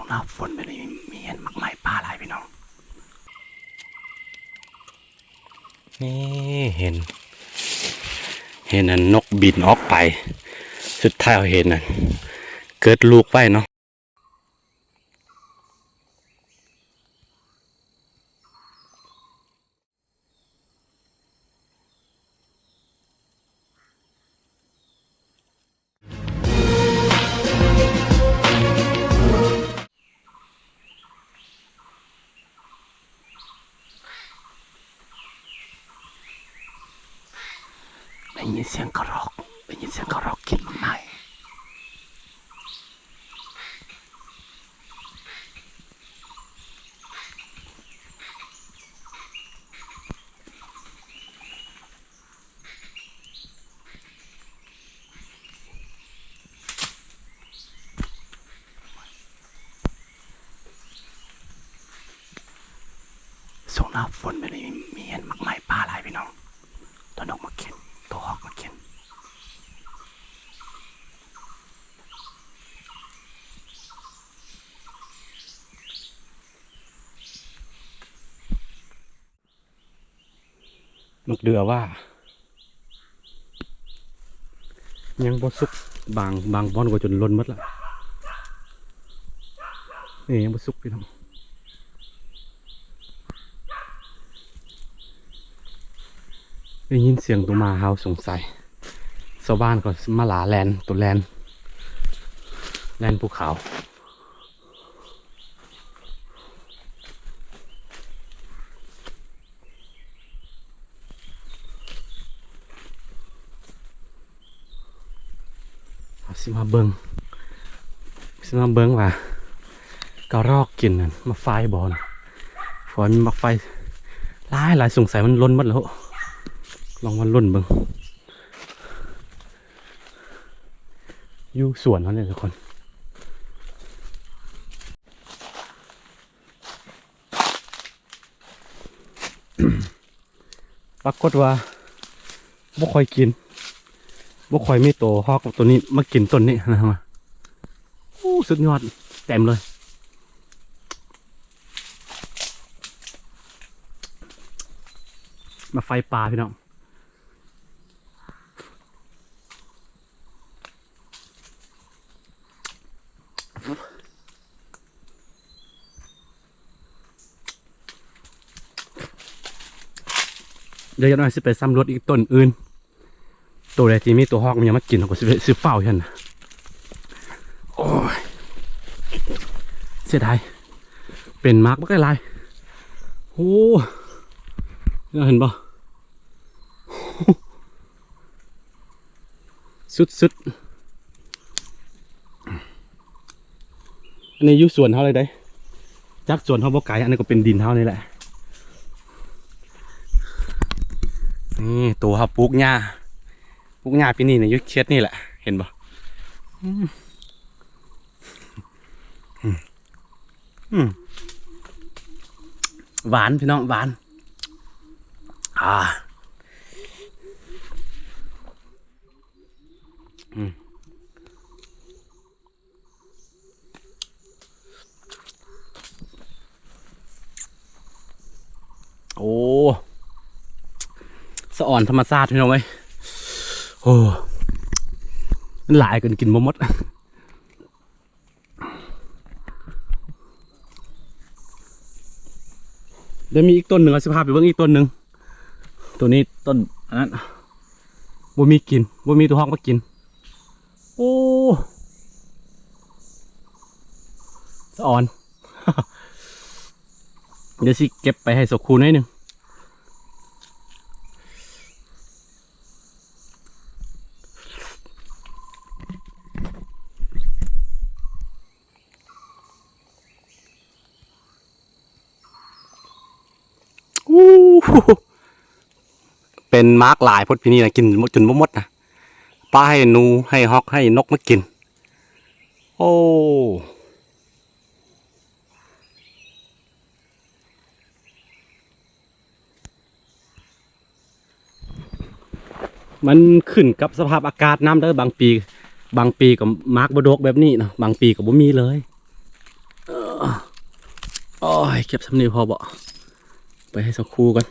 หน้าฝนไปเลยมีเห็นมากมายปลาหลายพี่น้องนี่เห็นอันนกบินออกไปสุดท้ายเราเห็นอันเกิดลูกไว้เนาะได้ยินเสียงกระรอกกินมันไหนส่งหน้าฝนไปเลยมีเห็นมากมายปลาหลายพี่น้องตัวนกมากินตัวฮอกมากินนกเดือว่ายังบ่สุกบางบอนก็จนล้นหมดละนี่ยังบ่สุกพี่น้องได้ยินเสียงตัวมาเฮาสงสัยชาวบ้านก็มาหลาแลนตัวแลนภูเขาสิมาเบิงว่ากระรอกกินนั่นมาไฟบอลฝนมาไฟหลายสงสัยมันล้นหมดแล้วลองมันล้นเบิงอยู่สวนเขาเนี่ยทุกคนปรากฏว่าบ่ค่อยกินบ่ค่อยมีตัวฮอกกับตัวนี้มากินต้นนี้นะครับโอ้สุดยอดเต็มเลยมาไฟปลาพี่น้องเดี๋ยวจะน้อยสิไปซ้ำรถอีกต้นอื่นตัวใดที่มีตัวฮอกมันยังมากินเขาก็ซื้อเฝ้าฉันนะโอ้ยเสียดายเป็นมาร์กไม่ใกล้ไรโอ้เห็นปะสุดอันนี้อยู่สวนเขาเลยได้จากสวนเขาบ่ไก่อันนี้ก็เป็นดินเขานี่แหละนี่ตัวเขาปลูกหญ้าพี่นี่เนี่ยยุคเช็ดนี่แหละเห็นปะหวานพี่น้องหวานโอ้สะอ่อนธรรมชาติพี่น้องเว้ยโอ้มันหลายกันกินหมดเดี๋ยวมีอีกต้นหนึ่งเอาสิพาไปเบิ่งอีกต้นหนึ่งตัวนี้ต้นอันนั้นบ่มีกินบ่มีตัวฮอกมากินโอ้สะอ่อน เดี๋ยวสิเก็บไปให้สกคูหน่อยหนึ่งเป็นมาร์กหลายพดพี่นี่นะกินจนหมดนะป้าให้นูให้ฮอกให้นกมากินโอ้มันขึ้นกับสภาพอากาศน้ำเด้อบางปีก็มาร์กบดกแบบนี้นะบางปีก็บ่มีเลย โอ้ยเก็บสำนีพอบ่ไปให้สักครู่กัน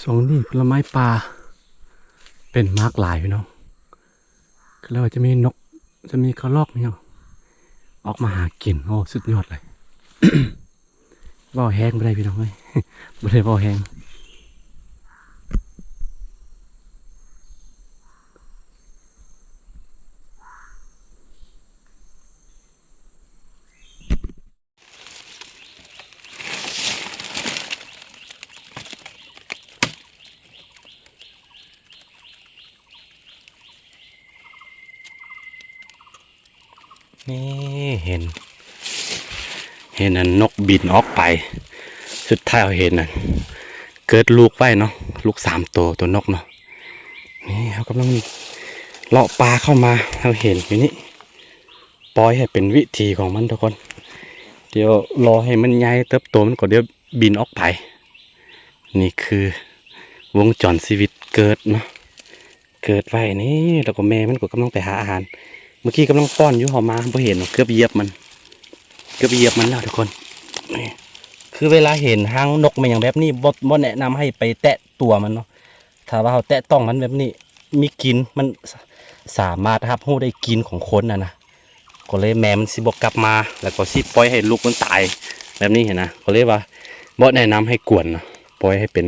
สองนี่ผลไม้ป่าเป็นมากหลายพี่น้องแล้วจะมีนกจะมีกระรอกเนี่ยออกมาหากินโอ้สุดยอดเลย ว่าวแห้งไม่ได้พี่น้องเอ้ย ไม่ได้ว่าวแห้งนี่เห็นอันนกบินออกไปสุดท้ายเราเห็นอันเกิดลูกไว้เนาะลูก3 ตัวนกเนาะนี่เขากำลังเลาะปลาเข้ามาเราเห็นอยู่นี่ปล่อยให้เป็นวิธีของมันทุกคนเดี๋ยวรอให้มันใหญ่เติบโตมันก็เดี๋ยวบินออกไปนี่คือวงจรชีวิตเกิดเนาะเกิดไว้นี่แล้วก็แม่มันก็กำลังไปหาอาหารเมื่อกี้กำลังป้อนอยู่หอมาพอเห็นเกือบเหยียบมันแล้วทุกคนนี่คือเวลาเห็นหางนกมันอย่างแบบนี้บ่แนะนำให้ไปแตะตัวมันเนาะถ้าว่าเราแตะต้องมันแบบนี้มีกินมันสามารถรับรู้ได้กินของคนนะก็เลยแม่มันสิบกลับมาแล้วก็สิปล่อยให้ลูกมันตายแบบนี้เห็นนะก็เลยว่าบ่แนะนำให้กวนนะปล่อยให้เป็น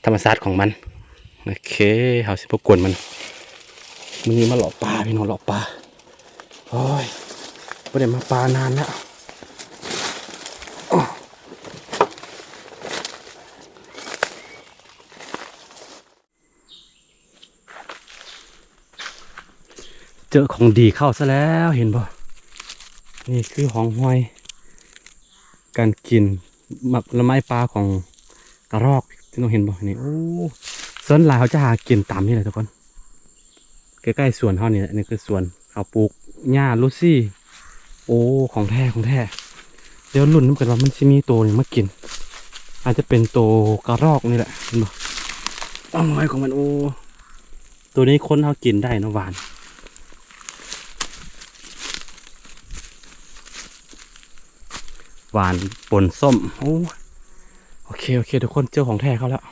ธรรมชาติของมันโอเคเขาสิบกวนมันมึงนี่มาหลอกปลาพี่น้องหลอกปลาโอ้ยไม่ได้มาปลานานแล้วเจอของดีเข้าซะแล้วเห็นป่ะนี่คือหองห้อยการกินหมักละไม้ปลาของกระรอกที่เราเห็นป่ะนี่โอ้ส่วนหลายเขาจะหากินตามนี่แหละทุกคนใกล้ๆสวนเขาเนี่ยนี่คือสวนเขาปลูกหญ้าลูซี่โอ้ของแท้เดี๋ยวรุ่นน้ำกันว่ามันจะมีตัวนึงมากินอาจจะเป็นตัวกระรอกนี่แหละเห็นป่ะอ้าวน้อยของมันโอ้ตัวนี้คนเขากินได้นะหวานปนส้มโอเคทุกคนเจอของแท้เขาแล้ว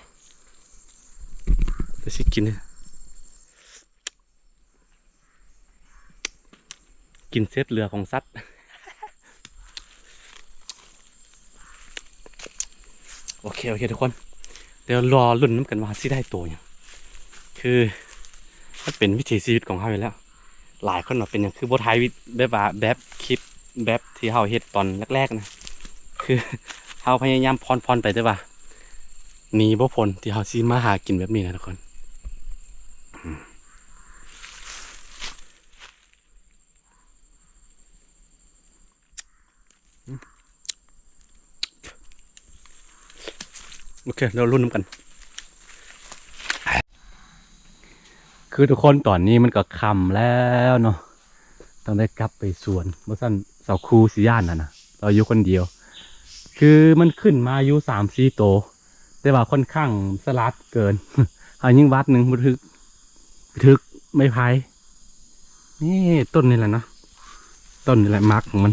จะสิกินเลยกินเซตเรือของซัดโอเคทุกคนเดี๋ยวรอลุ้นน้ำกันว่าสิได้ตัวอย่างคือมันเป็นวิถีชีวิตของเขาอยู่แล้วหลายคนเป็นอย่างคือโบไทยแบบคลิปแบบที่เขาเฮ็ดตอนแรกๆนะคือเขาพยายามพรไปได้ป่ะหนีบ่พ้นที่เขาซีมาหากินแบบนี้นะทุกคนโอเคเราลุ้นน้ำกันคือทุกคนตอนนี้มันก็ค่ำแล้วเนาะต้องได้กลับไปสวนเมื่อสั้นเสาคูสีย่านนะเราอยู่คนเดียวคือมันขึ้นมาอยู่3-4 ตัวแต่ว่าค่อนข้างสลัดเกินเอายิ่งวัดหนึ่งบันทึกไม่พาย นี่ต้นนี่แหละนะต้นนี่แหละมักของมัน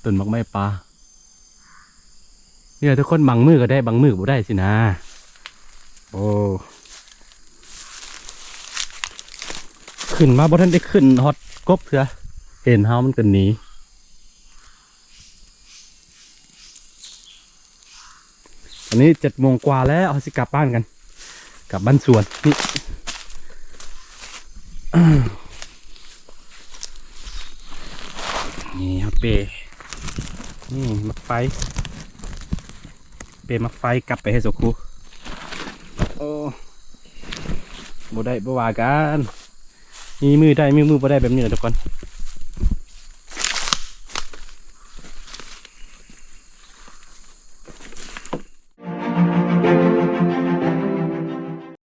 ต้นมักไม่ปลาเนี่ยทุกคนบางมือก็ได้บางมือก็บ่ได้สินะโอ้ขึ้นมาบ่ทันได้ขึ้นฮอตกบเถอะเห็นเฮามันก็หนีตอนนี้7 โมงกว่าแล้วเอาสิกลับบ้านกันกลับบ้านสวนนี่ นี่ครับเปนี่มักไฟเปมักไฟกลับไปให้สกูโอ้บ่ได้บ่ว่ากันมีมือได้มีมือบ่ได้แบบนี้แหละทุกคน